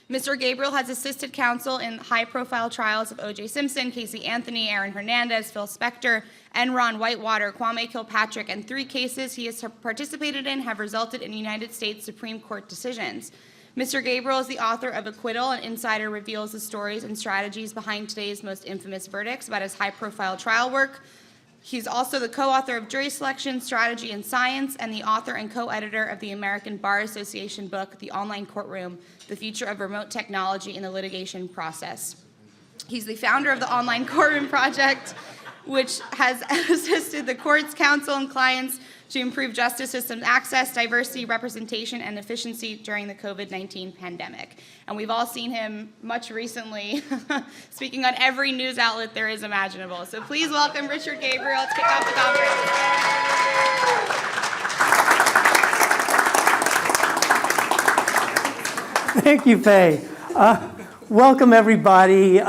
Mr. Gabriel has assisted counsel in high-profile trials of O.J. Simpson, Casey Anthony, Aaron Hernandez, Phil Spector, Enron, Whitewater, Kwame Kilpatrick, and 3 cases he has participated in have resulted in United States Supreme Court decisions. Mr. Gabriel is the author of Acquittal, an insider reveals the stories and strategies behind today's most infamous verdicts about his high-profile trial work. He's also the co-author of Jury Selection, Strategy, and Science, and the author and co-editor of the American Bar Association book, The Online Courtroom, The Future of Remote Technology in the Litigation Process. He's the founder of the Online Courtroom Project, which has assisted the courts, counsel, and clients to improve justice system access, diversity, representation, and efficiency during the COVID-19 pandemic. And we've all seen him much recently speaking on every news outlet there is imaginable. So please welcome Richard Gabriel to kick off the conference. Thank you, Faye. Welcome, everybody.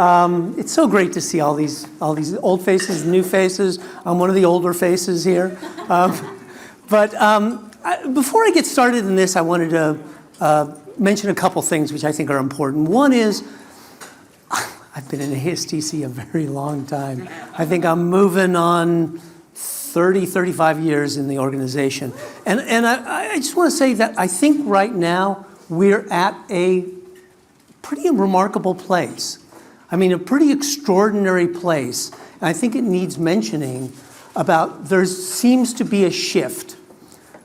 It's so great to see all these old faces and new faces. I'm one of the older faces here. Before I get started in this, I wanted to mention a couple things which I think are important. One is, I've been in the ASTC a very long time. I think I'm moving on 30, 35 years in the organization. And I just want to say that I think right now we're at a pretty remarkable place. I mean, a pretty extraordinary place. And I think it needs mentioning about there seems to be a shift.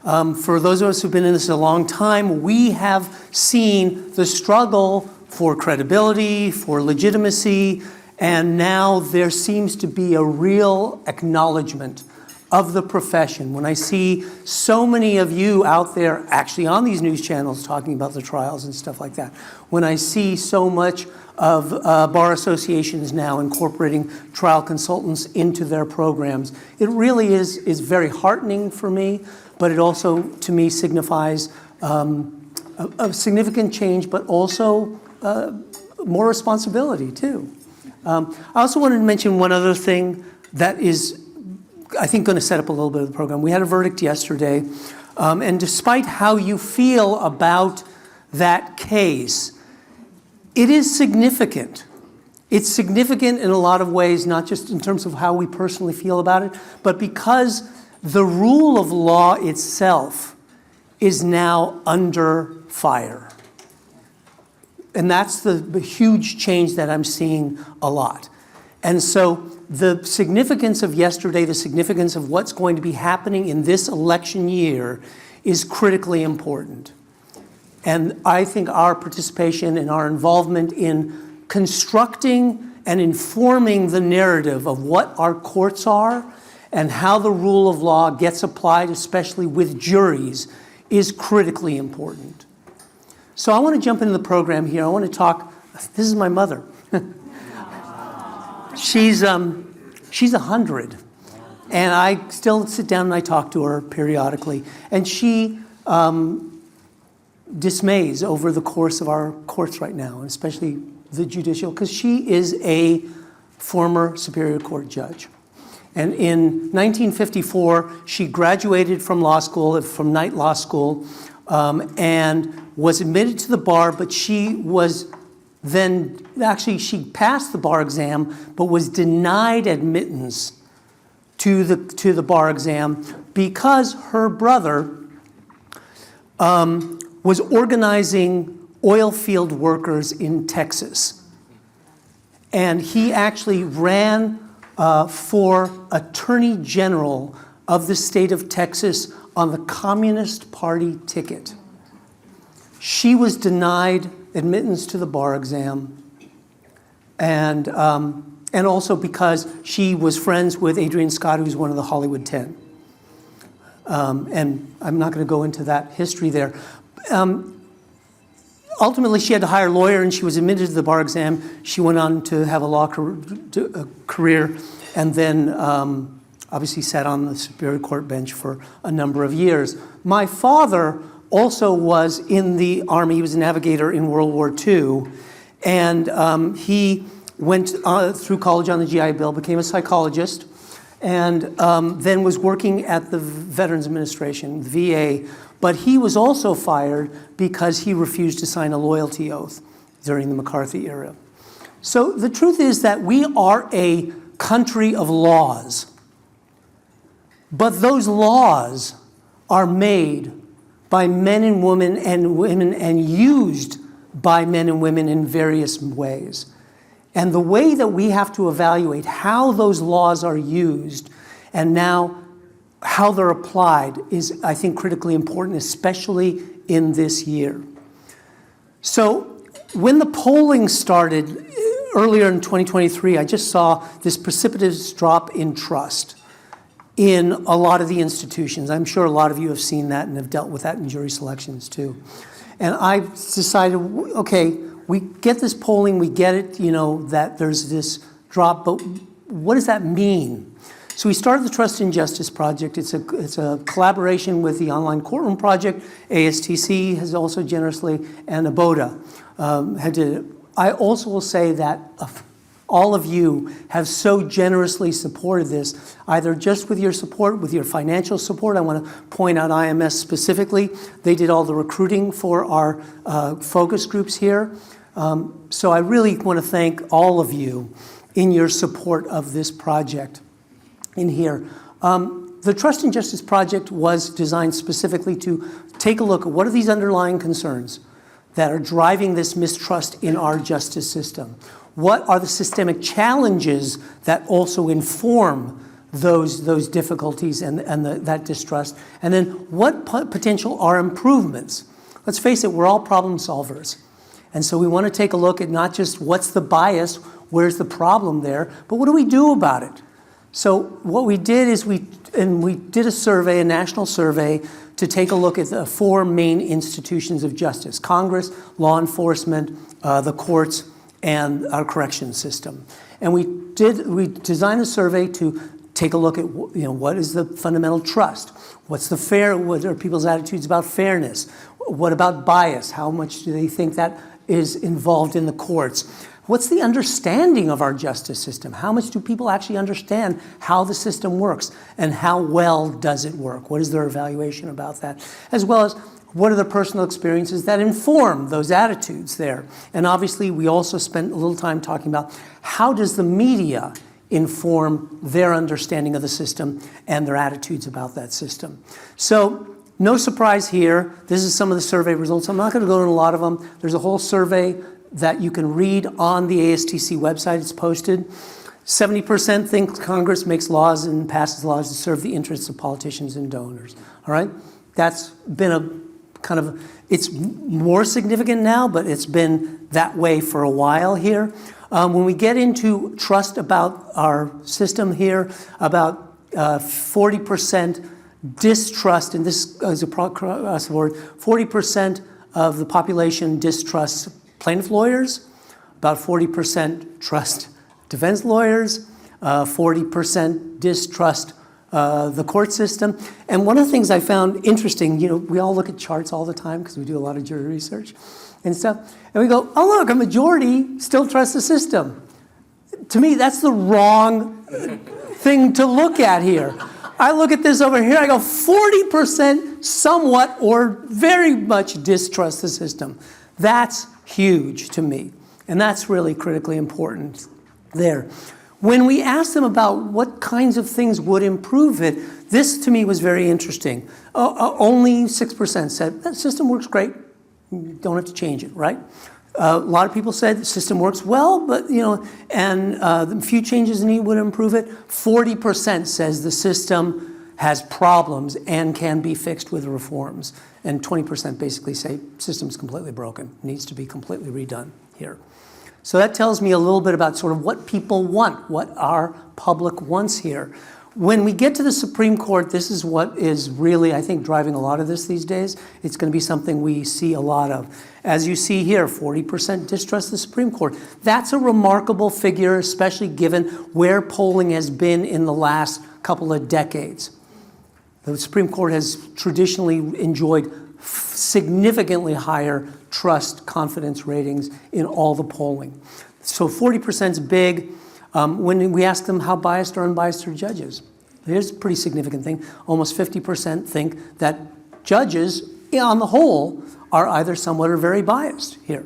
For those of us who've been in this a long time, we have seen the struggle for credibility, for legitimacy, and now there seems to be a real acknowledgement of the profession. When I see so many of you out there actually on these news channels talking about the trials and stuff like that, when I see so much of bar associations now incorporating trial consultants into their programs, it really is very heartening for me, but it also, to me, signifies a significant change, but also more responsibility, too. I also wanted to mention one other thing that is, I think, going to set up a little bit of the program. We had a verdict yesterday, and despite how you feel about that case, it is significant. It's significant in a lot of ways, not just in terms of how we personally feel about it, but because the rule of law itself is now under fire. And that's the huge change that I'm seeing a lot. And so the significance of yesterday, the significance of what's going to be happening in this election year is critically important. And I think our participation and our involvement in constructing and informing the narrative of what our courts are and how the rule of law gets applied, especially with juries, is critically important. So I want to jump into the program here. I want to talk, this is my mother. She's 100, and I still sit down and I talk to her periodically, and she dismays over the course of our courts right now, and especially the judicial, because she is a former Superior Court judge. And in 1954, she graduated from law school, from Knight Law School, and was admitted to the bar, but she was then, actually she passed the bar exam, but was denied admittance to the bar exam because her brother was organizing oil field workers in Texas. And he actually ran for Attorney General of the state of Texas on the Communist Party ticket. She was denied admittance to the bar exam, and also because she was friends with Adrian Scott, who's one of the Hollywood 10. And I'm not going to go into that history there. Ultimately, she had to hire a lawyer, and she was admitted to the bar exam. She went on to have a law career, and then obviously sat on the Superior Court bench for a number of years. My father also was in the Army. He was a navigator in World War II, and he went through college on the GI Bill, became a psychologist, and then was working at the Veterans Administration, the VA, but he was also fired because he refused to sign a loyalty oath. during the McCarthy era. So the truth is that we are a country of laws, but those laws are made by men and women and used by men and women in various ways. And the way that we have to evaluate how those laws are used and now how they're applied is, I think, critically important, especially in this year. So when the polling started earlier in 2023, I just saw this precipitous drop in trust in a lot of the institutions. I'm sure a lot of you have seen that and have dealt with that in jury selections too. And I decided, okay, we get this polling, we get it, you know, that there's this drop, but what does that mean? So we started the Trust and Justice Project. It's a collaboration with the Online Courtroom Project. ASTC has also generously, and ABOTA had to. I also will say that all of you have so generously supported this, either just with your support, with your financial support. I want to point out IMS specifically. They did all the recruiting for our focus groups here. So I really want to thank all of you in your support of this project in here. The Trust and Justice Project was designed specifically to take a look at what are these underlying concerns that are driving this mistrust in our justice system. What are the systemic challenges that also inform those difficulties and that distrust? And then what potential are improvements? Let's face it, we're all problem solvers. And so we want to take a look at not just what's the bias, where's the problem there, but what do we do about it? So what we did is we did a survey, a national survey, to take a look at the 4 main institutions of justice: Congress, law enforcement, the courts, and our corrections system. And we designed a survey to take a look at, you know, what is the fundamental trust? What are people's attitudes about fairness? What about bias? How much do they think that is involved in the courts? What's the understanding of our justice system? How much do people actually understand how the system works? And how well does it work? What is their evaluation about that? As well as, what are the personal experiences that inform those attitudes there? And obviously, we also spent a little time talking about how does the media inform their understanding of the system and their attitudes about that system. So no surprise here. This is some of the survey results. I'm not going to go into a lot of them. There's a whole survey that you can read on the ASTC website. It's posted. 70% think Congress makes laws and passes laws to serve the interests of politicians and donors. All right? That's been a kind of, it's more significant now, but it's been that way for a while here. When we get into trust about our system here, about 40% distrust, and this is across the board, 40% of the population distrusts plaintiff lawyers, about 40% trust defense lawyers, 40% distrust the court system. And one of the things I found interesting, you know, we all look at charts all the time because we do a lot of jury research and stuff, and we go, oh look, a majority still trusts the system. To me, that's the wrong thing to look at here. I look at this over here, I go 40% somewhat or very much distrust the system. That's huge to me, and that's really critically important there. When we asked them about what kinds of things would improve it, this to me was very interesting. Only 6% said, that system works great, you don't have to change it, right? A lot of people said the system works well, but, you know, and a few changes needed would improve it. 40% says the system has problems and can be fixed with reforms. And 20% basically say system's completely broken, needs to be completely redone here. So that tells me a little bit about sort of what people want, what our public wants here. When we get to the Supreme Court, this is what is really, I think, driving a lot of this these days. It's going to be something we see a lot of. As you see here, 40% distrust the Supreme Court. That's a remarkable figure, especially given where polling has been in the last couple of decades. The Supreme Court has traditionally enjoyed significantly higher trust confidence ratings in all the polling. So 40% is big. When we ask them how biased or unbiased are judges, here's a pretty significant thing. Almost 50% think that judges, on the whole, are either somewhat or very biased here.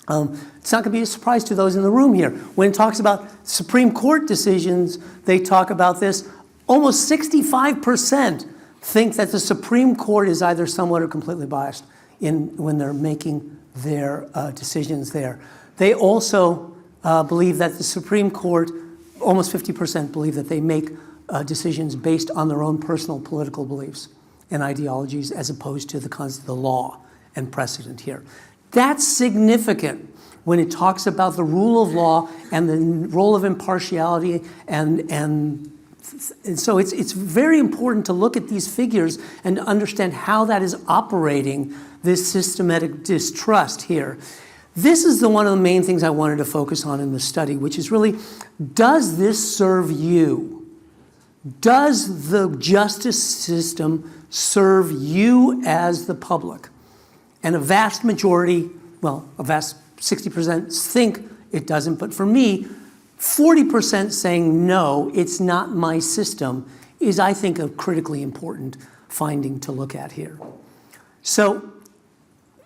It's not going to be a surprise to those in the room here. When it talks about Supreme Court decisions, they talk about this. Almost 65% think that the Supreme Court is either somewhat or completely biased when they're making their decisions there. They also believe that the Supreme Court, almost 50% believe that they make decisions based on their own personal political beliefs and ideologies as opposed to the law and precedent here. That's significant when it talks about the rule of law and the role of impartiality and so it's very important to look at these figures and to understand how that is operating this systematic distrust here. This is one of the main things I wanted to focus on in the study, which is really, does this serve you? Does the justice system serve you as the public? And a vast majority, well, a vast 60% think it doesn't, but for me, 40% saying no, it's not my system, is, I think, a critically important finding to look at here. So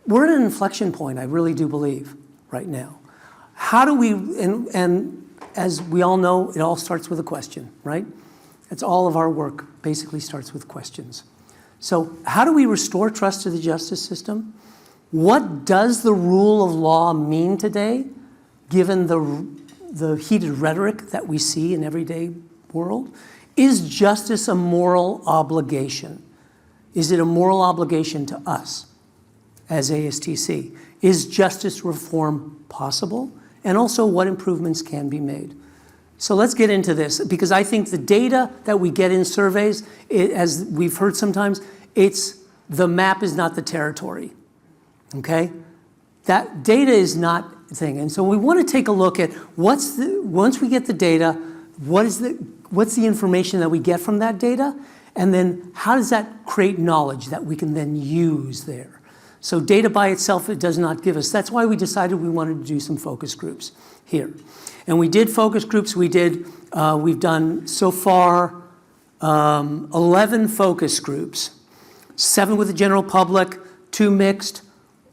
we're at an inflection point, I really do believe, right now. How do we, and as we all know, it all starts with a question, right? It's all of our work basically starts with questions. So how do we restore trust to the justice system? What does the rule of law mean today, given the heated rhetoric that we see in everyday world? Is justice a moral obligation? Is it a moral obligation to us as ASTC? Is justice reform possible? And also, what improvements can be made? So let's get into this, because I think the data that we get in surveys, as we've heard sometimes, the map is not the territory, okay? That data is not a thing. And so we want to take a look at once we get the data, what's the information that we get from that data? And then how does that create knowledge that we can then use there? So data by itself, it does not give us. That's why we decided we wanted to do some focus groups here. And we did focus groups. We've done so far 11 focus groups, 7 with the general public, 2 mixed,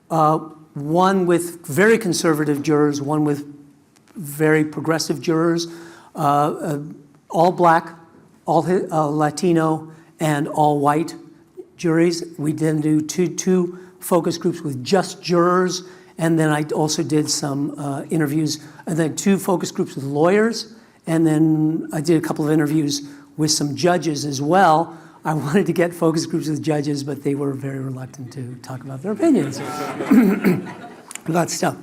1 with very conservative jurors, 1 with very progressive jurors, all black, all Latino, and all white juries. We then do two focus groups with just jurors, and then I also did some interviews, and then 2 focus groups with lawyers, and then I did a couple of interviews with some judges as well. I wanted to get focus groups with judges, but they were very reluctant to talk about their opinions about stuff.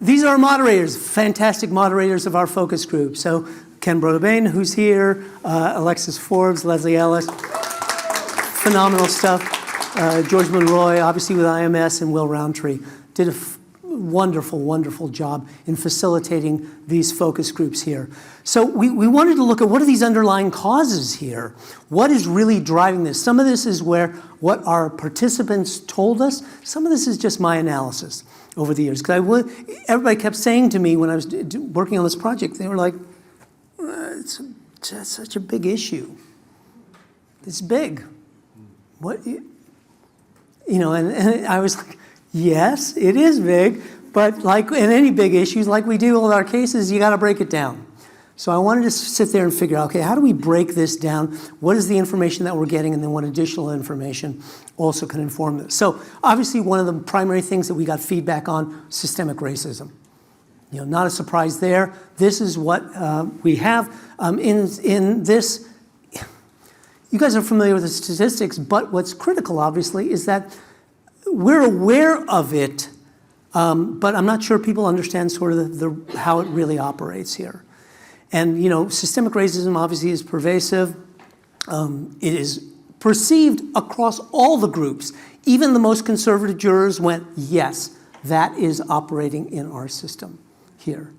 These are our moderators, fantastic moderators of our focus group. So Ken Brodebain, who's here, Alexis Forbes, Leslie Ellis, phenomenal stuff. George Monroy, obviously with IMS, and Will Roundtree did a wonderful, wonderful job in facilitating these focus groups here. So we wanted to look at what are these underlying causes here? What is really driving this? Some of this is what our participants told us. Some of this is just my analysis over the years. Because everybody kept saying to me when I was working on this project, they were like, it's such a big issue. It's big. What? And I was like, yes, it is big, but like in any big issues, like we do with our cases, you got to break it down. So I wanted to sit there and figure out, okay, how do we break this down? What is the information that we're getting, and then what additional information also can inform this? So obviously one of the primary things that we got feedback on, systemic racism. Not a surprise there. This is what we have in this. You guys are familiar with the statistics, but what's critical, obviously, is that we're aware of it, but I'm not sure people understand sort of how it really operates here. And, systemic racism obviously is pervasive. It is perceived across all the groups. Even the most conservative jurors went, yes, that is operating in our system here.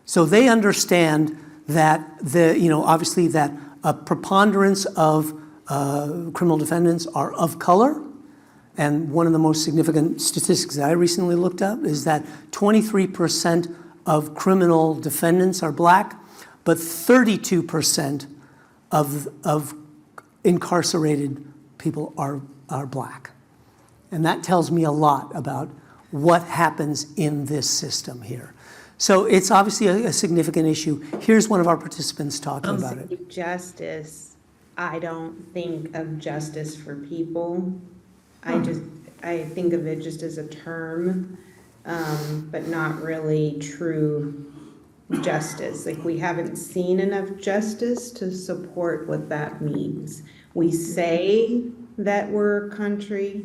So they understand that obviously that a preponderance of criminal defendants are of color. And one of the most significant statistics that I recently looked up is that 23% of criminal defendants are black, but 32% of incarcerated people are black. And that tells me a lot about what happens in this system here. So it's obviously a significant issue. Here's one of our participants talking about it. Justice, I don't think of justice for people. I think of it just as a term, but not really true justice. Like, we haven't seen enough justice to support what that means. We say that we're a country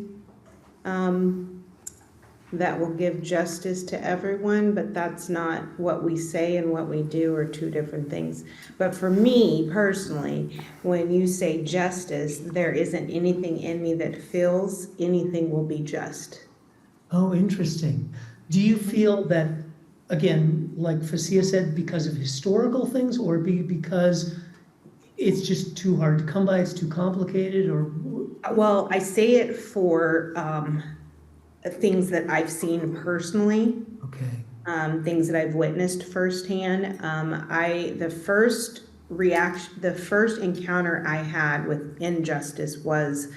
that will give justice to everyone, but that's not what we say, and what we do are two different things. But for me personally, when you say justice, there isn't anything in me that feels anything will be just. Oh, interesting. Do you feel that, again, like Fasia said, because of historical things, or because it's just too hard to come by, it's too complicated, or? Well, I say it for things that I've seen personally. Okay. Things that I've witnessed firsthand. The first encounter I had with injustice was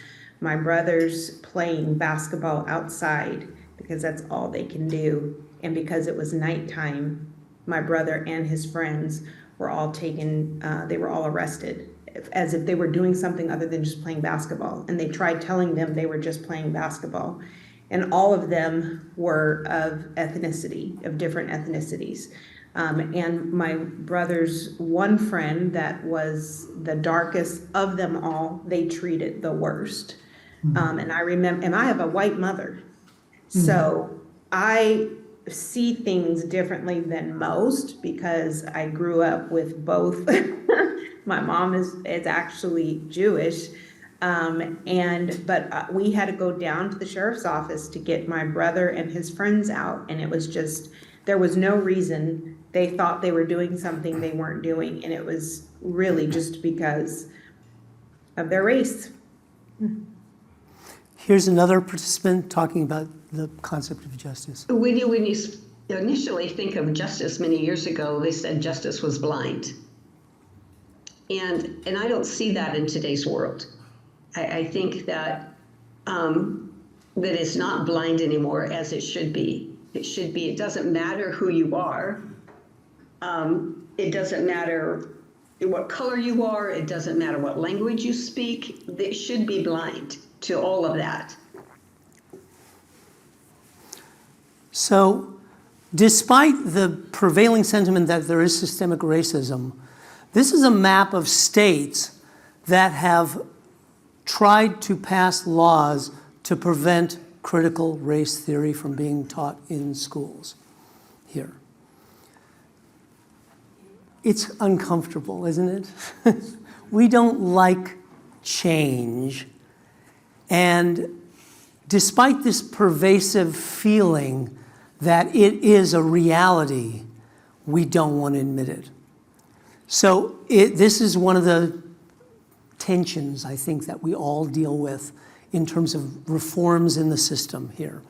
my brothers playing basketball outside, because that's all they can do. And because it was nighttime, my brother and his friends were all taken, they were all arrested, as if they were doing something other than just playing basketball. And they tried telling them they were just playing basketball. And all of them were of ethnicity, of different ethnicities. And my brother's one friend that was the darkest of them all, they treated the worst. And I remember, and I have a white mother. So I see things differently than most, because I grew up with both. My mom is actually Jewish. But we had to go down to the sheriff's office to get my brother and his friends out. And it was just, there was no reason. They thought they were doing something they weren't doing. And it was really just because of their race. Here's another participant talking about the concept of justice. When you initially think of justice many years ago, they said justice was blind. And I don't see that in today's world. I think that that it's not blind anymore, as it should be. It doesn't matter who you are. It doesn't matter what color you are. It doesn't matter what language you speak. It should be blind to all of that. So, despite the prevailing sentiment that there is systemic racism, this is a map of states that have tried to pass laws to prevent critical race theory from being taught in schools here. It's uncomfortable, isn't it? We don't like change. And despite this pervasive feeling that it is a reality, we don't want to admit it. So this is one of the tensions, I think, that we all deal with in terms of reforms in the system here.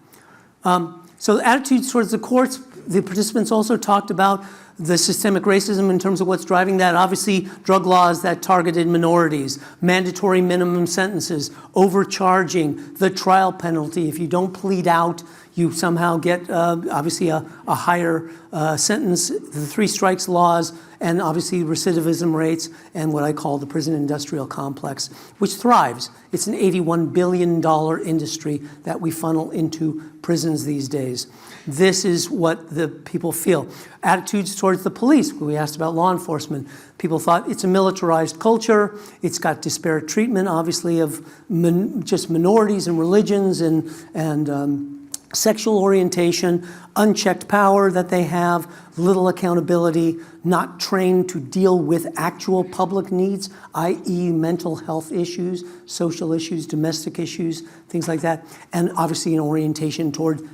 So attitudes towards the courts, the participants also talked about the systemic racism in terms of what's driving that. Obviously, drug laws that targeted minorities, mandatory minimum sentences, overcharging, the trial penalty. If you don't plead out, you somehow get obviously a higher sentence, the three strikes laws, and obviously recidivism rates, and what I call the prison industrial complex, which thrives. It's an $81 billion industry that we funnel into prisons these days. This is what the people feel. Attitudes towards the police, we asked about law enforcement. People thought it's a militarized culture. It's got disparate treatment, obviously, of just minorities and religions and sexual orientation, unchecked power that they have, little accountability, not trained to deal with actual public needs, i.e. mental health issues, social issues, domestic issues, things like that, and obviously an orientation toward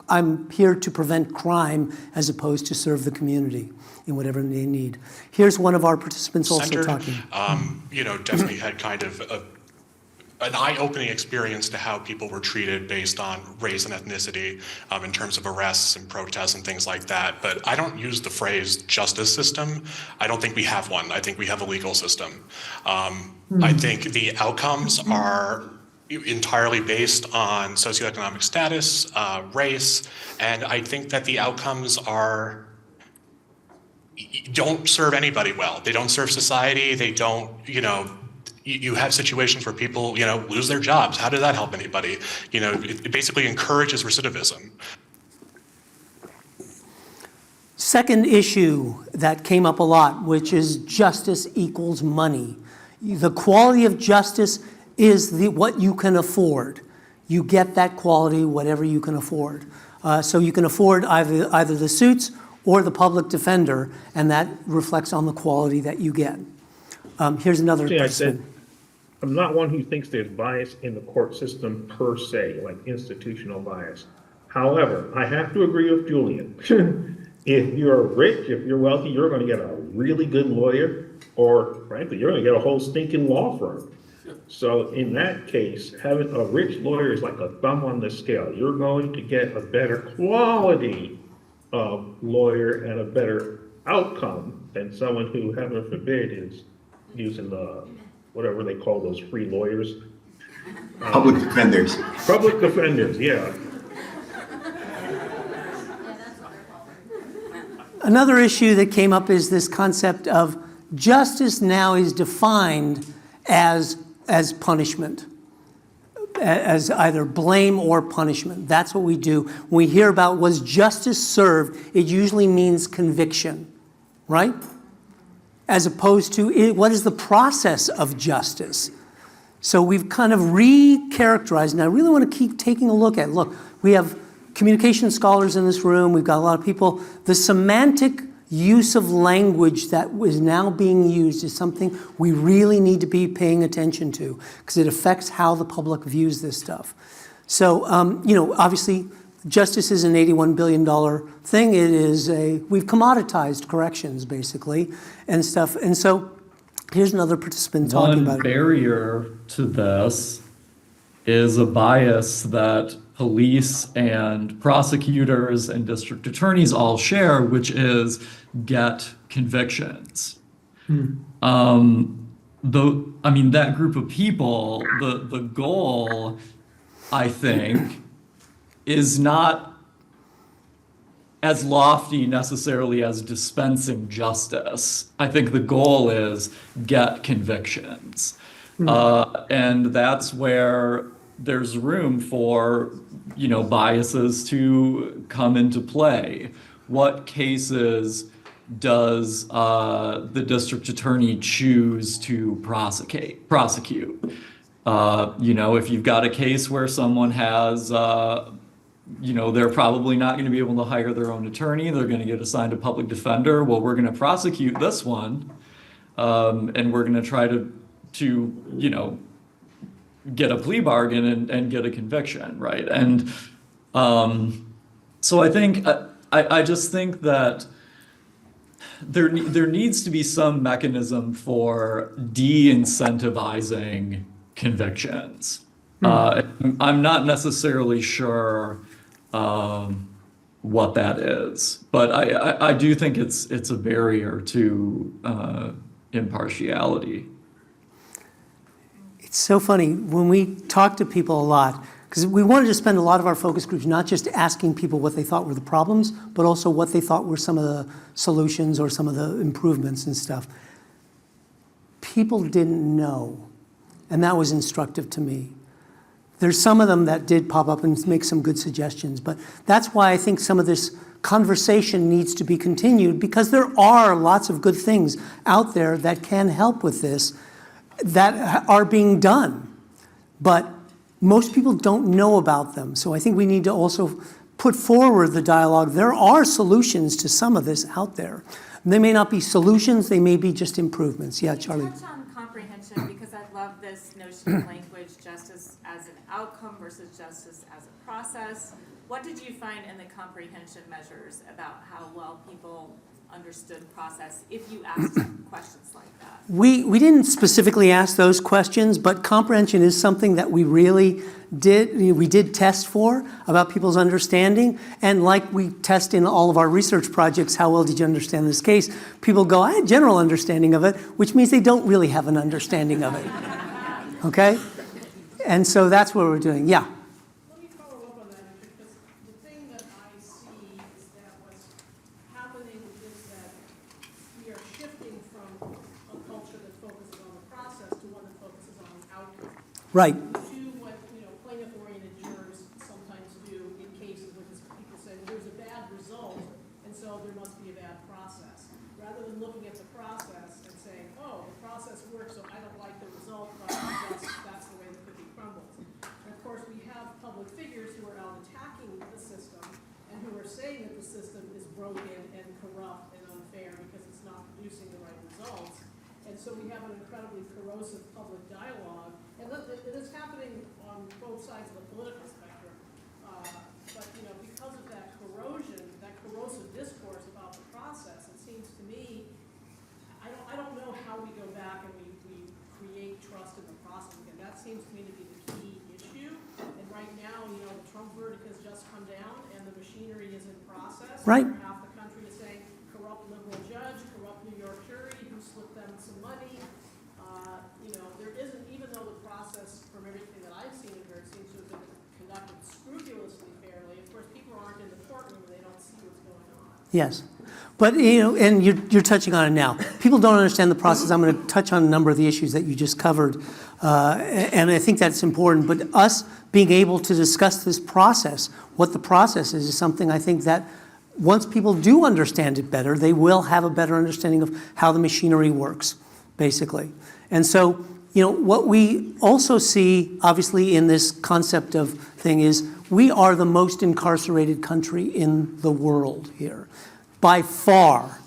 I'm here to prevent crime as opposed to serve the community in whatever they need. Here's one of our participants also talking. Definitely had kind of an eye-opening experience to how people were treated based on race and ethnicity in terms of arrests and protests and things like that. But I don't use the phrase justice system. I don't think we have one. I think we have a legal system. I think the outcomes are entirely based on socioeconomic status, race, and I think that the outcomes don't serve anybody well. They don't serve society. They don't, you have situations where people, lose their jobs. How does that help anybody? It basically encourages recidivism. Second issue that came up a lot, which is justice equals money. The quality of justice is what you can afford. You get that quality, whatever you can afford. So you can afford either the suits or the public defender, and that reflects on the quality that you get. Here's another person. I'm not one who thinks there's bias in the court system per se, like institutional bias. However, I have to agree with Julian. If you're rich, if you're wealthy, you're going to get a really good lawyer, or frankly, you're going to get a whole stinking law firm. So in that case, having a rich lawyer is like a thumb on the scale. You're going to get a better quality of lawyer and a better outcome than someone who, heaven forbid, is using the whatever they call those free lawyers. Public defenders. Public defenders, yeah. Another issue that came up is this concept of justice now is defined as punishment, as either blame or punishment. That's what we do. When we hear about was justice served, it usually means conviction, right? As opposed to what is the process of justice. So we've kind of re-characterized, and I really want to keep taking a look at, look, we have communication scholars in this room, we've got a lot of people. The semantic use of language that is now being used is something we really need to be paying attention to because it affects how the public views this stuff. So, obviously, justice is an $81 billion thing. We've commoditized corrections, basically, and stuff. And so here's another participant talking about it. One barrier to this is a bias that police and prosecutors and district attorneys all share, which is get convictions. That group of people, the goal, I think, is not as lofty necessarily as dispensing justice. I think the goal is get convictions. And that's where there's room for, biases to come into play. What cases does the district attorney choose to prosecute? If you've got a case where someone has, they're probably not going to be able to hire their own attorney, they're going to get assigned a public defender. Well, we're going to prosecute this one, and we're going to try to get a plea bargain and get a conviction, right? And so I think, I just think that there needs to be some mechanism for de-incentivizing convictions. I'm not necessarily sure what that is, but I do think it's a barrier to impartiality. It's so funny, when we talk to people a lot, because we wanted to spend a lot of our focus groups not just asking people what they thought were the problems, but also what they thought were some of the solutions or some of the improvements and stuff. People didn't know, and that was instructive to me. There's some of them that did pop up and make some good suggestions, but that's why I think some of this conversation needs to be continued, because there are lots of good things out there that can help with this, that are being done, but most people don't know about them. So I think we need to also put forward the dialogue. There are solutions to some of this out there. They may not be solutions, they may be just improvements. Yeah, Charlie. Touch on comprehension, because I love this notion of language, justice as an outcome versus justice as a process. What did you find in the comprehension measures about how well people understood process if you asked questions like that? We didn't specifically ask those questions, but comprehension is something that we really did. We did test for about people's understanding, and like we test in all of our research projects, how well did you understand this case? People go, I had general understanding of it, which means they don't really have an understanding of it. Okay? And so that's what we're doing. Yeah. Let me follow up on that, because the thing that I see is that what's happening is that we are shifting from a culture that focuses on the process to one that focuses on the outcome. Right. To what, plaintiff-oriented jurors sometimes do in cases, which is people say, well, there's a bad result, and so there must be a bad process. Rather than looking at the process and saying, oh, the process works, so I don't like the result, but that's the way the cookie crumbles. And of course, we have public figures who are out attacking the system and who are saying that the system is broken and corrupt and unfair because it's not producing the right results. And so we have an incredibly corrosive public dialogue, and it is happening on both sides of the political spectrum. But because of that corrosion, that corrosive discourse about the process, it seems to me, I don't know how we go back and we create trust in the process again. That seems to me to be the key issue. And right now, the Trump verdict has just come down, and the machinery is in process. Right. Half the country is saying corrupt liberal judge, corrupt New York jury who slipped them some money. There isn't, even though the process, from everything that I've seen of it, seems to have been conducted scrupulously fairly. Of course, people aren't in the courtroom; they don't see what's going on. Yes. But, and you're touching on it now. People don't understand the process. I'm going to touch on a number of the issues that you just covered. And I think that's important. But us being able to discuss this process, what the process is something I think that once people do understand it better, they will have a better understanding of how the machinery works, basically. And so, what we also see, obviously, in this concept of thing is we are the most incarcerated country in the world here. By far,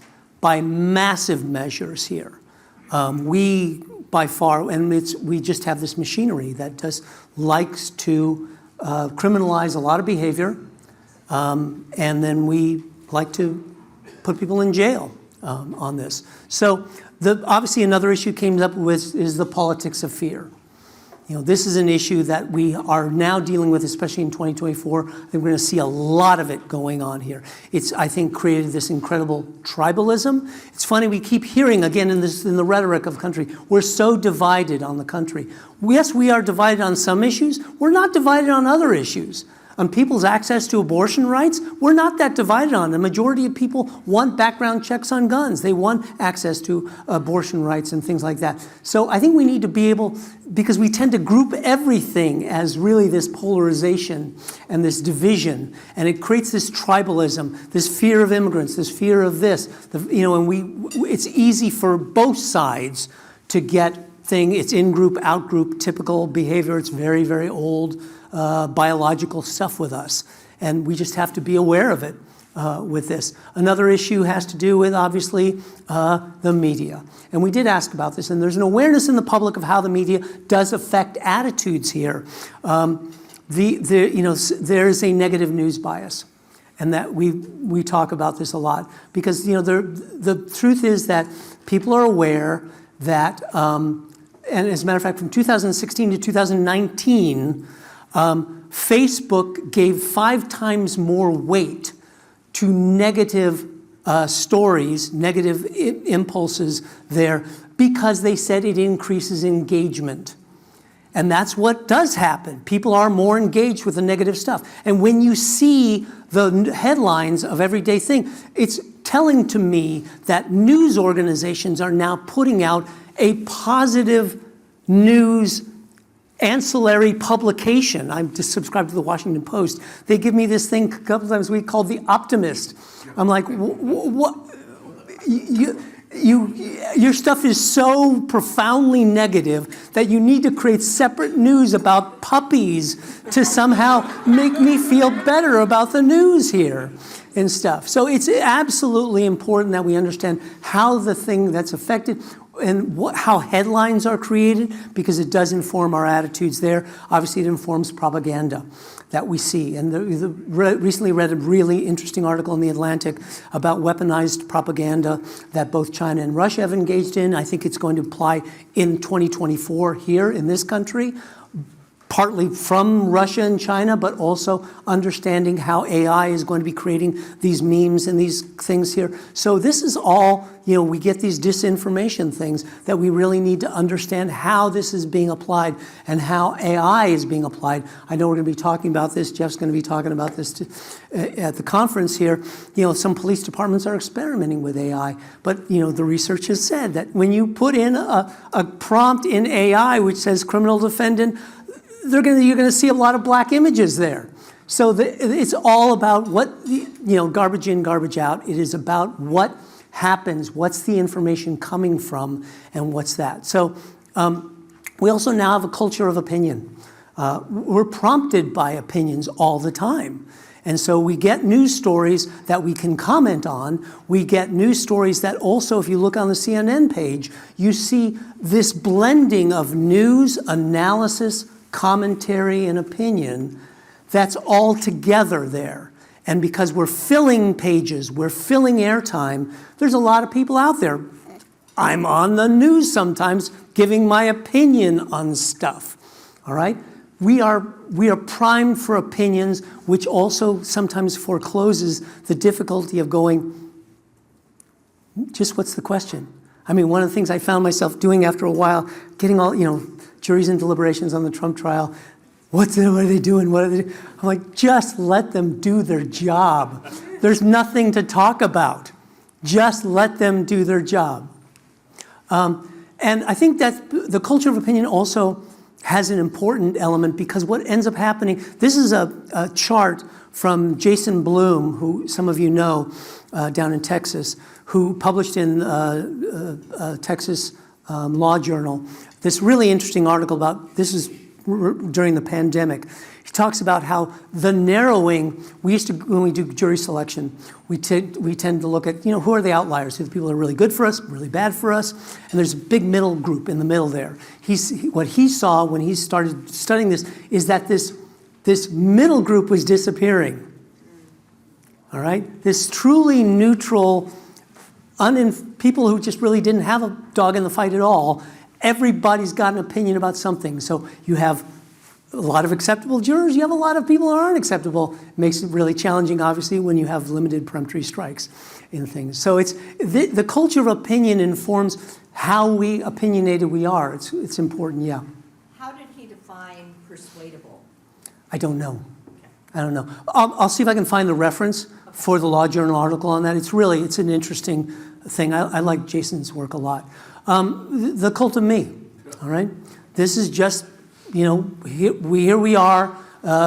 by massive measures here. We, by far, and we just have this machinery that just likes to criminalize a lot of behavior, and then we like to put people in jail on this. So obviously another issue came up with is the politics of fear. This is an issue that we are now dealing with, especially in 2024. I think we're going to see a lot of it going on here. It's, I think, created this incredible tribalism. It's funny, we keep hearing, again, in the rhetoric of the country, we're so divided on the country. Yes, we are divided on some issues. We're not divided on other issues. On people's access to abortion rights, we're not that divided on. The majority of people want background checks on guns. They want access to abortion rights and things like that. So I think we need to be able, because we tend to group everything as really this polarization and this division, and it creates this tribalism, this fear of immigrants, this fear of this, and it's easy for both sides to get it's in-group, out-group, typical behavior. It's very, very old biological stuff with us. And we just have to be aware of it with this. Another issue has to do with, obviously, the media. And we did ask about this, and there's an awareness in the public of how the media does affect attitudes here. There is a negative news bias. And that we talk about this a lot. Because, the truth is that people are aware that and as a matter of fact, from 2016 to 2019, Facebook gave 5 times more weight to negative stories, negative impulses there, because they said it increases engagement. And that's what does happen. People are more engaged with the negative stuff. And when you see the headlines of everyday thing, it's telling to me that news organizations are now putting out a positive news ancillary publication. I'm just subscribed to the Washington Post. They give me this thing a couple times a week called The Optimist. I'm like, what? Your stuff is so profoundly negative that you need to create separate news about puppies to somehow make me feel better about the news here and stuff. So it's absolutely important that we understand how the thing that's affected and how headlines are created, because it does inform our attitudes there. Obviously, it informs propaganda that we see. And recently read a really interesting article in The Atlantic about weaponized propaganda that both China and Russia have engaged in. I think it's going to apply in 2024 here in this country. partly from Russia and China, but also understanding how AI is going to be creating these memes and these things here. So this is all, we get these disinformation things that we really need to understand how this is being applied and how AI is being applied. I know we're going to be talking about this. Jeff's going to be talking about this at the conference here. Some police departments are experimenting with AI, but the research has said that when you put in a prompt in AI which says criminal defendant, you're going to see a lot of black images there. So it's all about what, garbage in, garbage out. It is about what happens, what's the information coming from, and what's that. So we also now have a culture of opinion. We're prompted by opinions all the time. And so we get news stories that we can comment on. We get news stories that also, if you look on the CNN page, you see this blending of news, analysis, commentary, and opinion that's all together there. And because we're filling pages, we're filling airtime, there's a lot of people out there. I'm on the news sometimes giving my opinion on stuff, all right? We are primed for opinions, which also sometimes forecloses the difficulty of going, just what's the question? I mean, one of the things I found myself doing after a while, getting all, juries and deliberations on the Trump trial, what are they doing? What are they doing? I'm like, just let them do their job. There's nothing to talk about. Just let them do their job. And I think that the culture of opinion also has an important element, because what ends up happening, this is a chart from Jason Bloom, who some of you know down in Texas, who published in Texas Law Journal this really interesting article about, this is during the pandemic. He talks about how the narrowing, when we do jury selection, we tend to look at, who are the outliers, who are the people that are really good for us, really bad for us, and there's a big middle group in the middle there. What he saw when he started studying this is that this middle group was disappearing. All right? This truly neutral, people who just really didn't have a dog in the fight at all, everybody's got an opinion about something. So you have a lot of acceptable jurors, you have a lot of people who aren't acceptable. It makes it really challenging, obviously, when you have limited peremptory strikes in things. So it's the culture of opinion informs how opinionated we are. It's important, yeah. How did he define persuadable? I don't know. I don't know. I'll see if I can find the reference for the Law Journal article on that. It's an interesting thing. I like Jason's work a lot. The cult of me, all right? This is just, here we are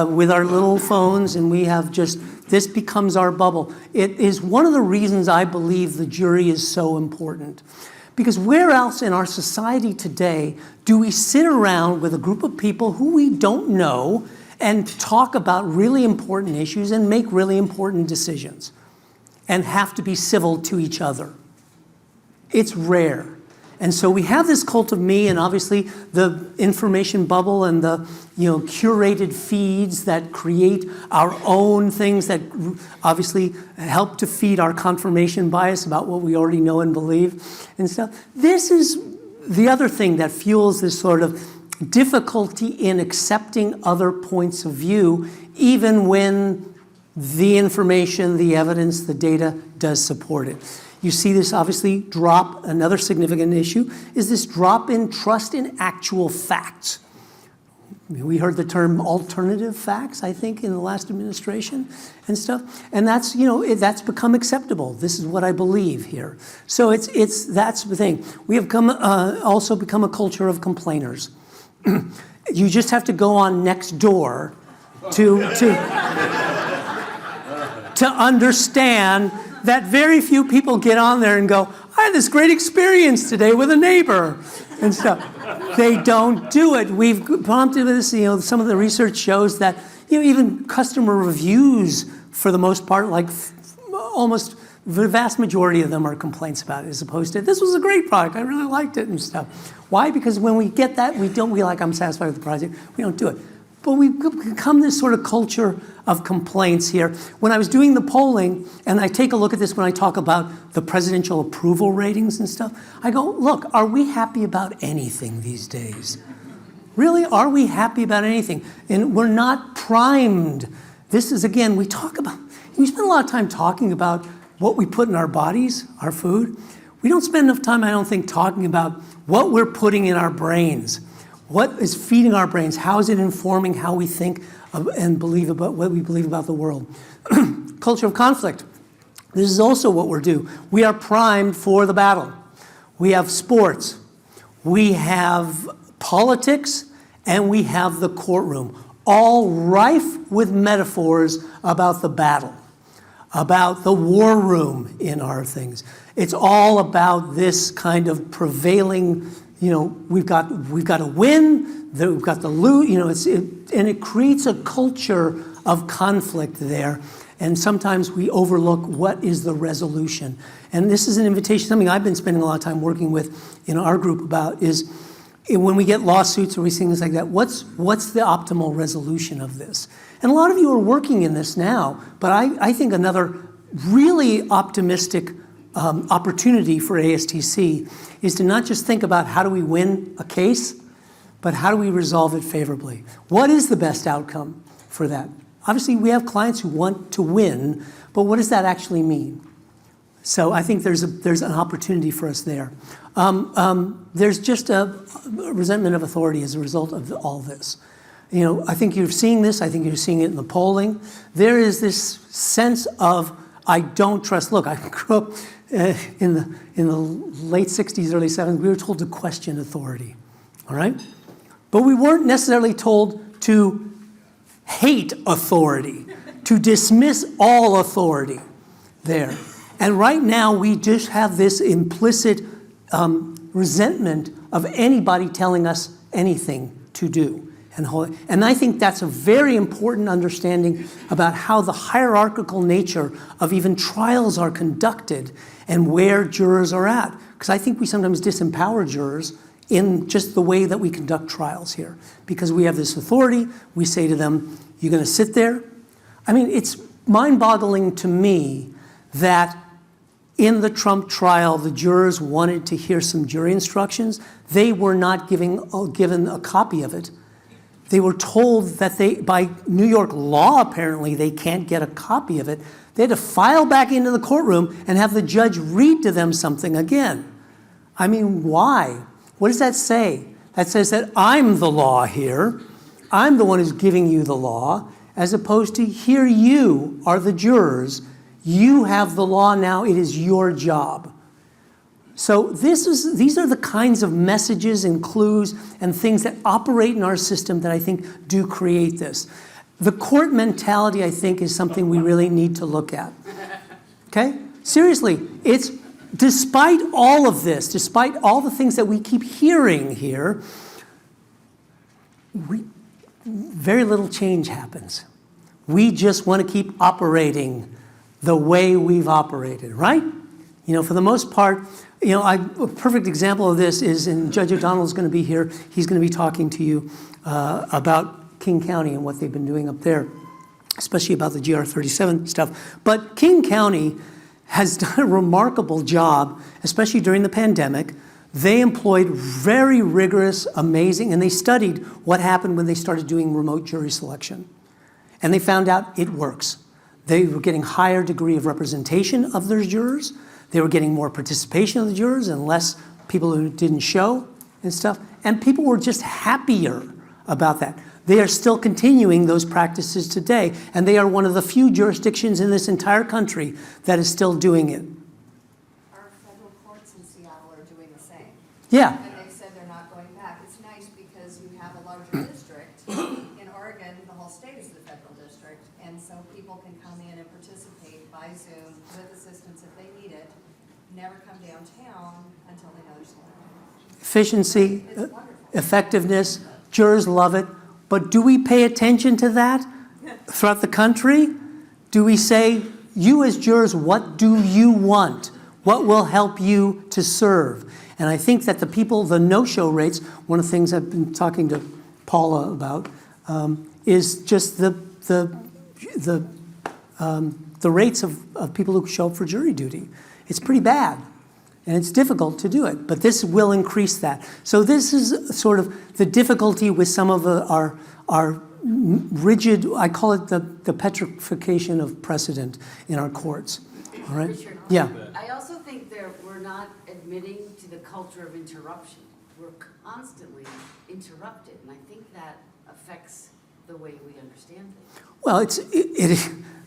with our little phones, and we have this becomes our bubble. It is one of the reasons I believe the jury is so important. Because where else in our society today do we sit around with a group of people who we don't know and talk about really important issues and make really important decisions and have to be civil to each other? It's rare. And so we have this cult of me, and obviously the information bubble and the curated feeds that create our own things that obviously help to feed our confirmation bias about what we already know and believe and stuff. This is the other thing that fuels this sort of difficulty in accepting other points of view, even when the information, the evidence, the data does support it. You see this obviously drop. Another significant issue is this drop in trust in actual facts. We heard the term alternative facts, I think, in the last administration and stuff. And that's, that's become acceptable. This is what I believe here. So that's the thing. We have also become a culture of complainers. You just have to go on Nextdoor to understand that very few people get on there and go, I had this great experience today with a neighbor and stuff. They don't do it. We've prompted this, some of the research shows that, even customer reviews, for the most part, like almost the vast majority of them are complaints about it, as opposed to, this was a great product, I really liked it and stuff. Why? Because when we get that, we like, I'm satisfied with the project, we don't do it. But we've become this sort of culture of complaints here. When I was doing the polling, and I take a look at this when I talk about the presidential approval ratings and stuff, I go, look, are we happy about anything these days? Really, are we happy about anything? And we're not primed. This is, again, we spend a lot of time talking about what we put in our bodies, our food. We don't spend enough time, I don't think, talking about what we're putting in our brains. What is feeding our brains? How is it informing how we think and believe about what we believe about the world? Culture of conflict. This is also what we're doing. We are primed for the battle. We have sports. We have politics, and we have the courtroom, all rife with metaphors about the battle, about the war room in our things. It's all about this kind of prevailing, we've got to win, we've got to lose, and it creates a culture of conflict there. And sometimes we overlook what is the resolution. And this is an invitation, something I've been spending a lot of time working with in our group about is when we get lawsuits or we see things like that, what's the optimal resolution of this? And a lot of you are working in this now, but I think another really optimistic opportunity for ASTC is to not just think about how do we win a case, but how do we resolve it favorably? What is the best outcome for that? Obviously, we have clients who want to win, but what does that actually mean? So I think there's an opportunity for us there. There's just a resentment of authority as a result of all this. I think you're seeing this. I think you're seeing it in the polling. There is this sense of I don't trust. Look, I grew up in the late 60s, early 70s. We were told to question authority, all right? But we weren't necessarily told to hate authority, to dismiss all authority there. And right now, we just have this implicit resentment of anybody telling us anything to do. And I think that's a very important understanding about how the hierarchical nature of even trials are conducted and where jurors are at. Because I think we sometimes disempower jurors in just the way that we conduct trials here. Because we have this authority, we say to them, you're going to sit there? I mean, it's mind-boggling to me that in the Trump trial, the jurors wanted to hear some jury instructions. They were not given a copy of it. They were told that by New York law, apparently, they can't get a copy of it. They had to file back into the courtroom and have the judge read to them something again. I mean, why? What does that say? That says that I'm the law here. I'm the one who's giving you the law, as opposed to here you are the jurors. You have the law now. It is your job. So these are the kinds of messages and clues and things that operate in our system that I think do create this. The court mentality, I think, is something we really need to look at. Okay? Seriously, it's despite all of this, despite all the things that we keep hearing here, very little change happens. We just want to keep operating the way we've operated, right? For the most part, a perfect example of this is, and Judge O'Donnell's going to be here. He's going to be talking to you about King County and what they've been doing up there, especially about the GR 37 stuff. But King County has done a remarkable job, especially during the pandemic. They employed very rigorous, amazing, and they studied what happened when they started doing remote jury selection. And they found out it works. They were getting higher degree of representation of their jurors. They were getting more participation of the jurors and less people who didn't show and stuff. And people were just happier about that. They are still continuing those practices today, and they are one of the few jurisdictions in this entire country that is still doing it. Our federal courts in Seattle are doing the same. Yeah. And they said they're not going back. It's nice because you have a larger district. In Oregon, the whole state is the federal district, and so people can come in and participate by Zoom with assistance if they need it, never come downtown until they know there's something. Efficiency, It's wonderful. effectiveness, jurors love it. But do we pay attention to that throughout the country? Do we say, you as jurors, what do you want? What will help you to serve? And I think that the no-show rates, one of the things I've been talking to Paula about, is just the rates of people who show up for jury duty. It's pretty bad. And it's difficult to do it, but this will increase that. So this is sort of the difficulty with some of our rigid, I call it the petrification of precedent in our courts. All right? Richard, Yeah. I also think that we're not admitting to the culture of interruption. We're constantly interrupted, and I think that affects the way we understand things. Well,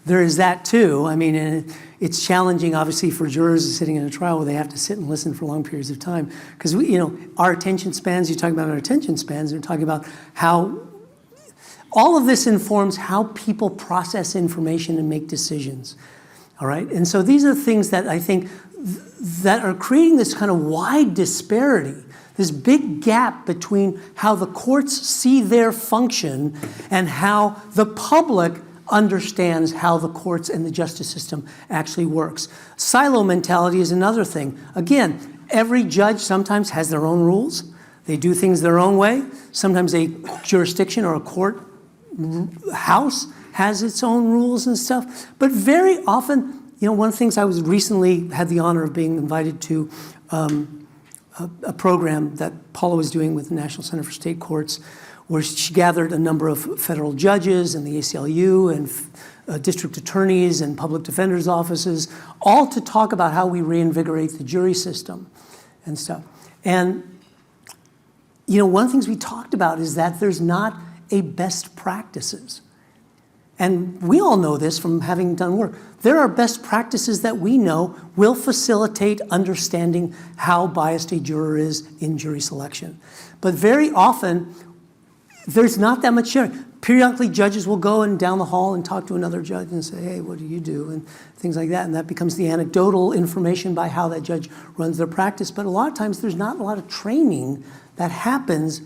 there is that too. I mean, and it's challenging, obviously, for jurors sitting in a trial where they have to sit and listen for long periods of time. Because our attention spans, you talk about our attention spans, and talking about how all of this informs how people process information and make decisions. All right? And so these are things that I think that are creating this kind of wide disparity, this big gap between how the courts see their function and how the public understands how the courts and the justice system actually works. Silo mentality is another thing. Again, every judge sometimes has their own rules. They do things their own way. Sometimes a jurisdiction or a court house has its own rules and stuff. But very often, one of the things I was recently had the honor of being invited to a program that Paula was doing with the National Center for State Courts, where she gathered a number of federal judges and the ACLU and district attorneys and public defenders' offices, all to talk about how we reinvigorate the jury system and stuff. And, one of the things we talked about is that there's not a best practices. And we all know this from having done work. There are best practices that we know will facilitate understanding how biased a juror is in jury selection. But very often, there's not that much sharing. Periodically, judges will go and down the hall and talk to another judge and say, hey, what do you do? And things like that. And that becomes the anecdotal information by how that judge runs their practice. But a lot of times, there's not a lot of training that happens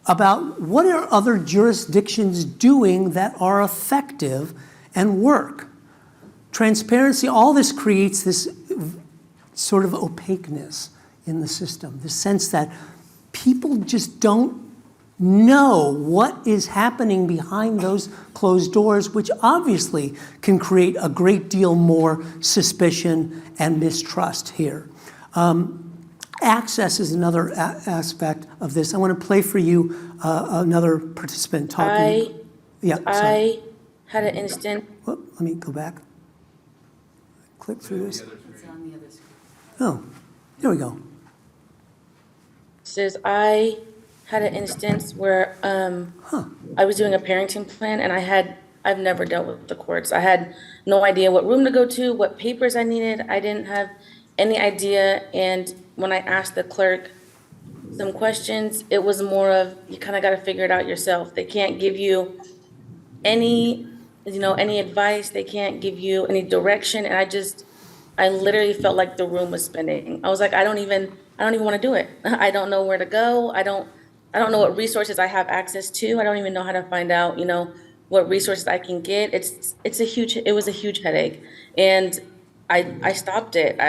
about what are other jurisdictions doing that are effective and work. Transparency, all this creates this sort of opaqueness in the system, the sense that people just don't know what is happening behind those closed doors, which obviously can create a great deal more suspicion and mistrust here. Access is another aspect of this. I want to play for you another participant talking. I had an instant. Whoop, let me go back. Click through this. It's on the other screen. Oh, there we go. Says I had an instance where I was doing a parenting plan, and I've never dealt with the courts. I had no idea what room to go to, what papers I needed. I didn't have any idea. And when I asked the clerk some questions, it was more of, you kind of got to figure it out yourself. They can't give you any advice. They can't give you any direction. And I literally felt like the room was spinning. I was like, I don't even want to do it. I don't know where to go. I don't know what resources I have access to. I don't even know how to find out, what resources I can get. It was a huge headache. And I stopped it.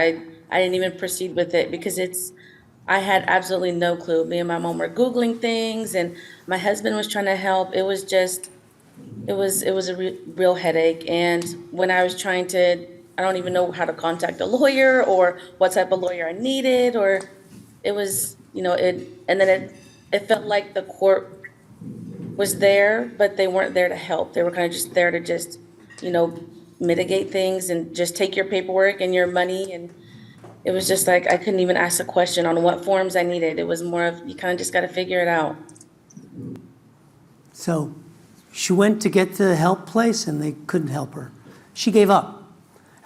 I didn't even proceed with it because I had absolutely no clue. Me and my mom were Googling things, and my husband was trying to help. It was a real headache. And when I was trying to, I don't even know how to contact a lawyer or what type of lawyer I needed, or it was, and then it felt like the court was there, but they weren't there to help. They were kind of just there to just, mitigate things and just take your paperwork and your money. And it was just like, I couldn't even ask a question on what forms I needed. It was more of, you kind of just got to figure it out. So she went to get to the help place and they couldn't help her. She gave up.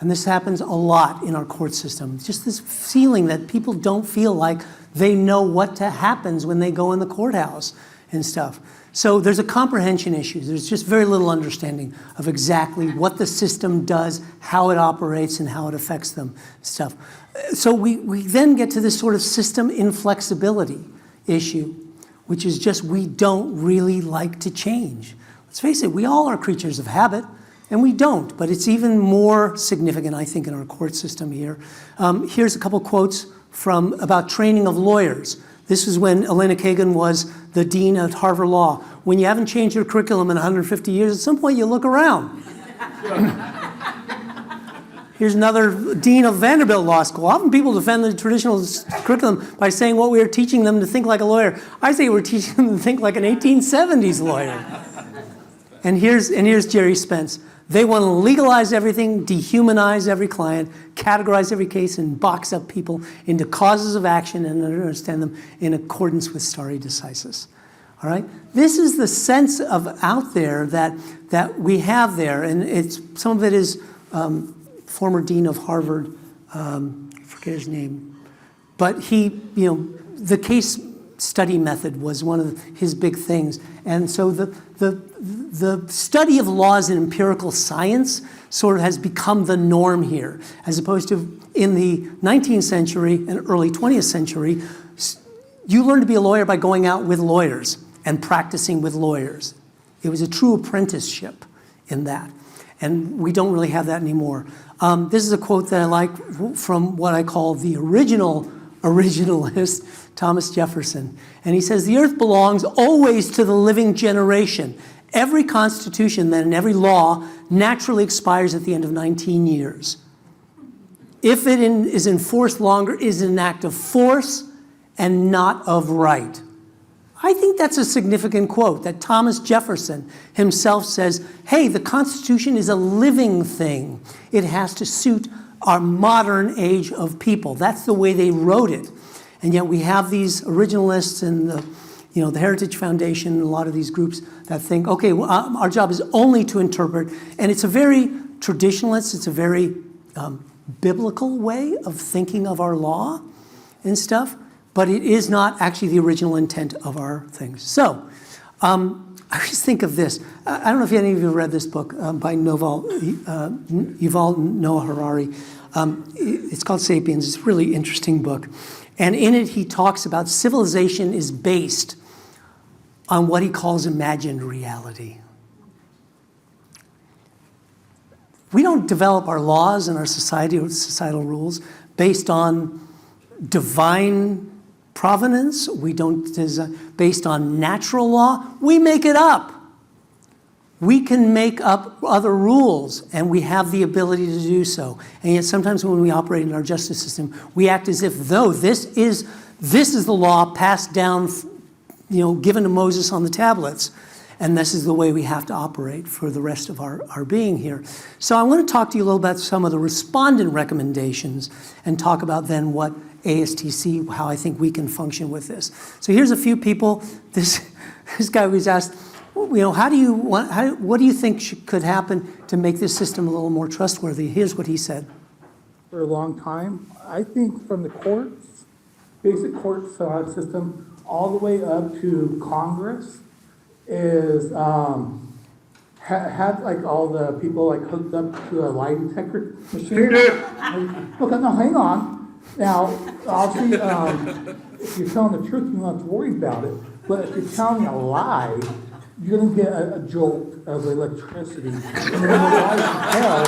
And this happens a lot in our court system. Just this feeling that people don't feel like they know what happens when they go in the courthouse and stuff. So there's a comprehension issue. There's just very little understanding of exactly what the system does, how it operates, and how it affects them stuff. So we then get to this sort of system inflexibility issue, which is just we don't really like to change. Let's face it, we all are creatures of habit, and we don't, but it's even more significant, I think, in our court system here. Here's a couple quotes about training of lawyers. This is when Elena Kagan was the dean at Harvard Law. When you haven't changed your curriculum in 150 years, at some point you look around. Here's another dean of Vanderbilt Law School. Often people defend the traditional curriculum by saying what we are teaching them to think like a lawyer. I say we're teaching them to think like an 1870s lawyer. And here's Jerry Spence. They want to legalize everything, dehumanize every client, categorize every case, and box up people into causes of action and understand them in accordance with stare decisis. All right? This is the sense of out there that we have there, and some of it is former dean of Harvard, I forget his name, but the case study method was one of his big things, and so the study of laws in empirical science sort of has become the norm here, as opposed to in the 19th century and early 20th century, you learned to be a lawyer by going out with lawyers and practicing with lawyers. It was a true apprenticeship in that. And we don't really have that anymore. This is a quote that I like from what I call the originalist, Thomas Jefferson. And he says, "The earth belongs always to the living generation. Every constitution then and every law naturally expires at the end of 19 years. If it is enforced longer, it is an act of force and not of right." I think that's a significant quote, that Thomas Jefferson himself says, hey, the Constitution is a living thing. It has to suit our modern age of people. That's the way they wrote it. And yet we have these originalists and the Heritage Foundation and a lot of these groups that think, okay, well, our job is only to interpret. And it's a very traditionalist, it's a very biblical way of thinking of our law and stuff. But it is not actually the original intent of our things. So, I always think of this. I don't know if any of you have read this book by Yuval Noah Harari. It's called Sapiens. It's a really interesting book. And in it, he talks about civilization is based on what he calls imagined reality. We don't develop our laws and our societal rules based on divine provenance. We don't design based on natural law. We make it up. We can make up other rules, and we have the ability to do so. And yet sometimes when we operate in our justice system, we act as if though this is the law passed down, given to Moses on the tablets, and this is the way we have to operate for the rest of our being here. So I want to talk to you a little about some of the respondent recommendations and talk about then what ASTC, how I think we can function with this. So here's a few people. This guy was asked, what do you think could happen to make this system a little more trustworthy? Here's what he said. For a long time, I think from the courts, basic court system, all the way up to Congress, is had like all the people like hooked up to a lie detector machine. Look, no, hang on. Now, obviously, if you're telling the truth, you don't have to worry about it. But if you're telling a lie, you're going to get a jolt of electricity. And the more lies you tell,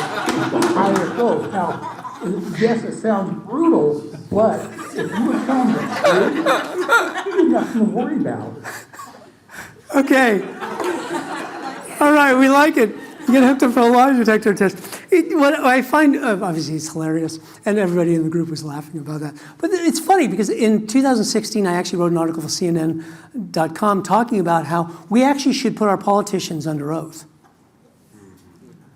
the higher it goes. Now, yes, it sounds brutal, but if you were telling the truth, you're nothing to worry about. Okay. All right, we like it. You get hooked up for a lie detector test. What I find, obviously it's hilarious, and everybody in the group was laughing about that. But it's funny because in 2016, I actually wrote an article for CNN.com talking about how we actually should put our politicians under oath.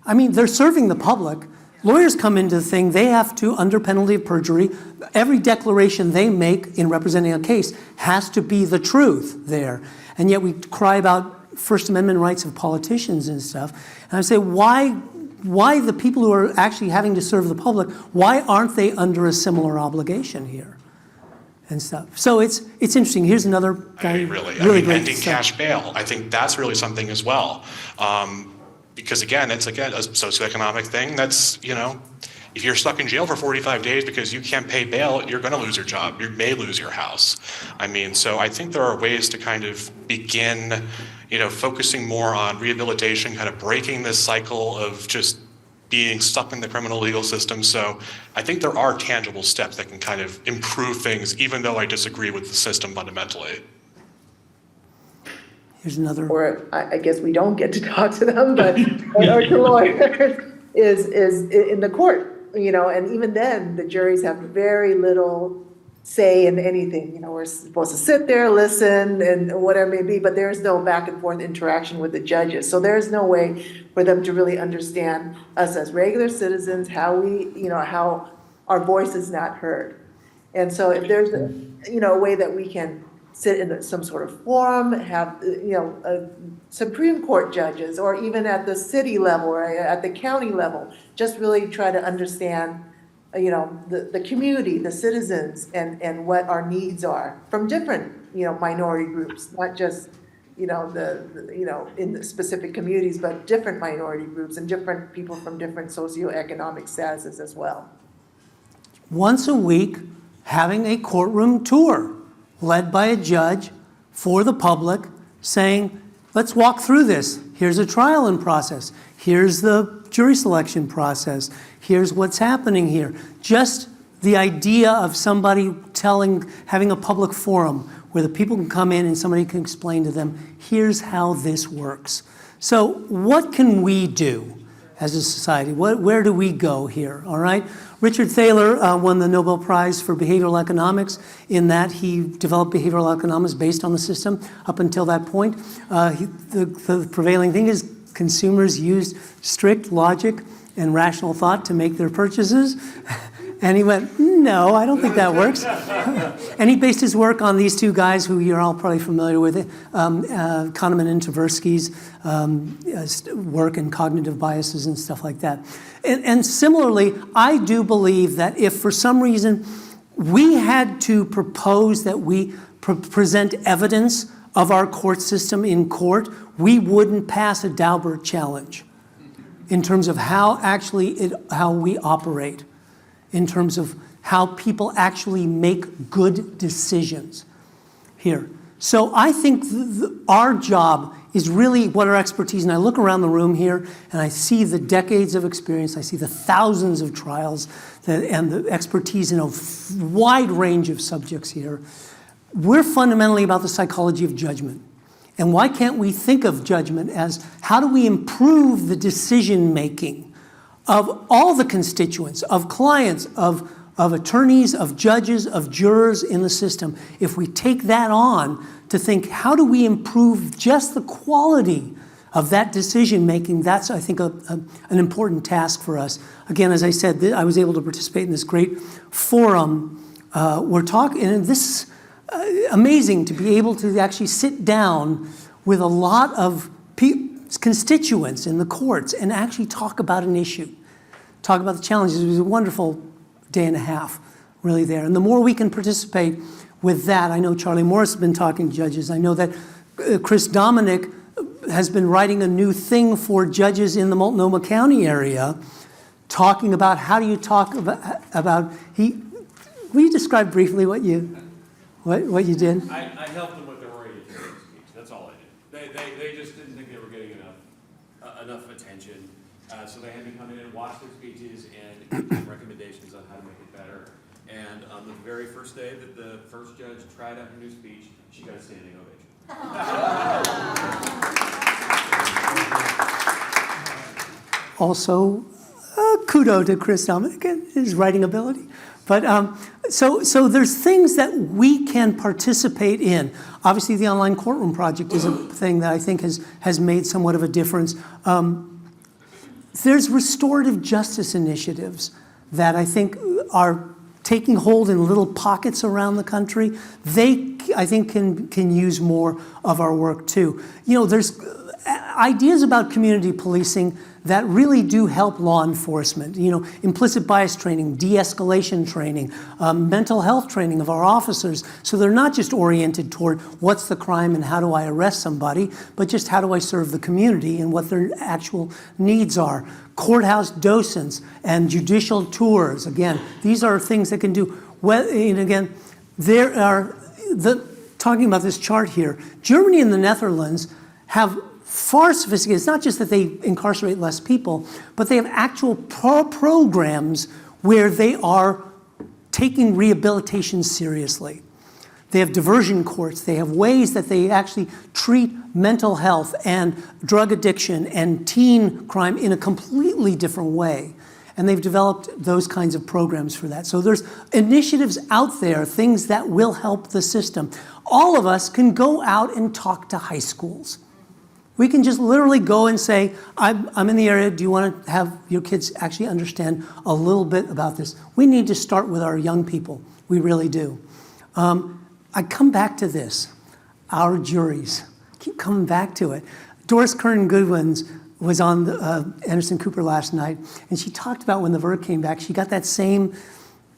I mean, they're serving the public. Lawyers come into the thing, they have to, under penalty of perjury, every declaration they make in representing a case has to be the truth there. And yet we cry about First Amendment rights of politicians and stuff. And I say, why the people who are actually having to serve the public, why aren't they under a similar obligation here and stuff? So it's interesting. Here's another guy. Ending cash bail. I think that's really something as well. Because again, it's a socioeconomic thing. That's, if you're stuck in jail for 45 days because you can't pay bail, you're going to lose your job. You may lose your house. So I think there are ways to kind of begin focusing more on rehabilitation, kind of breaking this cycle of just being stuck in the criminal legal system. So I think there are tangible steps that can kind of improve things, even though I disagree with the system fundamentally. Here's another. Or I guess we don't get to talk to them, but our lawyers is in the court and even then, the juries have very little say in anything. We're supposed to sit there, listen, and whatever it may be, but there's no back and forth interaction with the judges. So there's no way for them to really understand us as regular citizens, how how our voice is not heard. And so if there's a way that we can sit in some sort of forum, have, Supreme Court judges, or even at the city level or at the county level, just really try to understand, the community, the citizens, and what our needs are from different, minority groups, not just, in the specific communities, but different minority groups and different people from different socioeconomic statuses as well. Once a week, having a courtroom tour led by a judge for the public, saying, let's walk through this. Here's a trial in process. Here's the jury selection process. Here's what's happening here. Just the idea of somebody having a public forum where the people can come in and somebody can explain to them, here's how this works. So what can we do as a society? Where do we go here, all right? Richard Thaler won the Nobel Prize for Behavioral Economics in that he developed behavioral economics based on the system. Up until that point, the prevailing thing is consumers used strict logic and rational thought to make their purchases. And he went, no, I don't think that works. And he based his work on these two guys who you're all probably familiar with, Kahneman and Tversky's work in cognitive biases and stuff like that. And similarly, I do believe that if for some reason we had to propose that we present evidence of our court system in court, we wouldn't pass a Daubert challenge in terms of how we operate, in terms of how people actually make good decisions here. So I think our job is really what our expertise, and I look around the room here and I see the decades of experience, I see the thousands of trials and the expertise in a wide range of subjects here. We're fundamentally about the psychology of judgment. And why can't we think of judgment as how do we improve the decision making of all the constituents, of clients, of attorneys, of judges, of jurors in the system? If we take that on to think, how do we improve just the quality of that decision making? That's, I think, an important task for us. Again, as I said, I was able to participate in this great forum. We're talking, and this is amazing to be able to actually sit down with a lot of constituents in the courts and actually talk about an issue, talk about the challenges. It was a wonderful day and a half, really there. And the more we can participate with that, I know Charlie Morris has been talking to judges. I know that Chris Dominic has been writing a new thing for judges in the Multnomah County area, talking about how do you talk about will you describe briefly what you did? I helped them with their orientation speech. That's all I did. They just didn't think they were getting enough attention. So they had me come in and watch their speeches and give them recommendations on how to make it better. And on the very first day that the first judge tried out her new speech, she got a standing ovation. Also, kudos to Chris Dominic and his writing ability. But so there's things that we can participate in. Obviously, the online courtroom project is a thing that I think has made somewhat of a difference. There's restorative justice initiatives that I think are taking hold in little pockets around the country. They, I think, can use more of our work too. There's ideas about community policing that really do help law enforcement. Implicit bias training, de-escalation training, mental health training of our officers. So they're not just oriented toward what's the crime and how do I arrest somebody, but just how do I serve the community and what their actual needs are. Courthouse docents and judicial tours. Again, these are things that can do well. And again, there are talking about this chart here. Germany and the Netherlands have far sophisticated. It's not just that they incarcerate less people, but they have actual programs where they are taking rehabilitation seriously. They have diversion courts. They have ways that they actually treat mental health and drug addiction and teen crime in a completely different way. And they've developed those kinds of programs for that. So there's initiatives out there, things that will help the system. All of us can go out and talk to high schools. We can just literally go and say, I'm in the area, do you want to have your kids actually understand a little bit about this? We need to start with our young people. We really do. I come back to this, our juries. I keep coming back to it. Doris Kearns Goodwins was on Anderson Cooper last night, and she talked about when the verdict came back, she got that same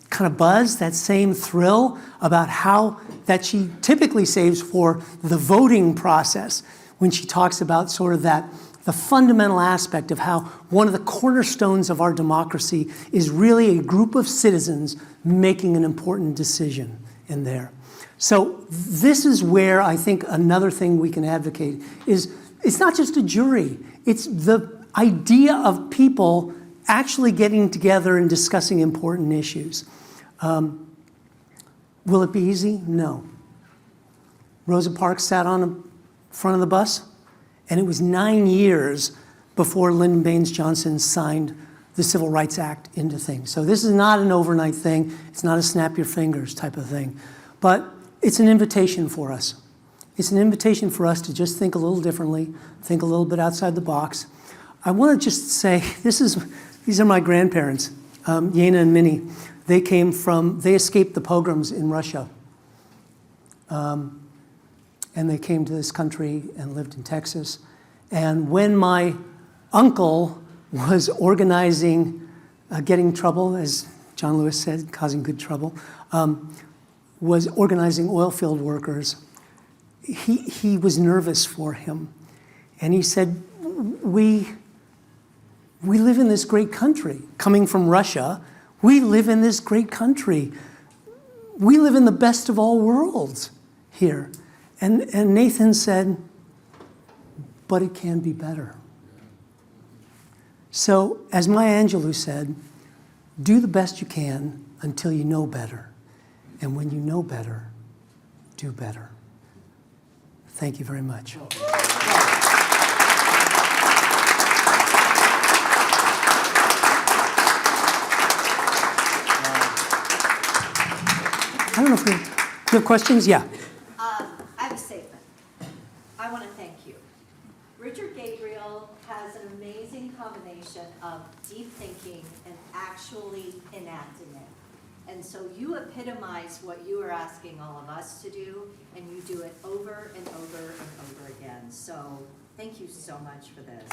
kind of buzz, that same thrill about how that she typically saves for the voting process when she talks about sort of that, the fundamental aspect of how one of the cornerstones of our democracy is really a group of citizens making an important decision in there. So this is where I think another thing we can advocate is it's not just a jury, it's the idea of people actually getting together and discussing important issues. Will it be easy? No. Rosa Parks sat on the front of the bus, and it was 9 years before Lyndon Baines Johnson signed the Civil Rights Act into things. So this is not an overnight thing. It's not a snap your fingers type of thing. But it's an invitation for us. It's an invitation for us to just think a little differently, think a little bit outside the box. I want to just say, these are my grandparents, Yana and Minnie. They escaped the pogroms in Russia. And they came to this country and lived in Texas. And when my uncle was organizing, getting trouble, as John Lewis said, causing good trouble, was organizing oil field workers, he was nervous for him. And he said, we live in this great country. Coming from Russia, we live in this great country. We live in the best of all worlds here. And Nathan said, but it can be better. So, as Maya Angelou said, do the best you can until you know better. And when you know better, do better. Thank you very much. I don't know if you have questions? Yeah. I have a statement. I want to thank you. Richard Gabriel has an amazing combination of deep thinking and actually enacting it. And so you epitomize what you are asking all of us to do, and you do it over and over and over again. So thank you so much for this.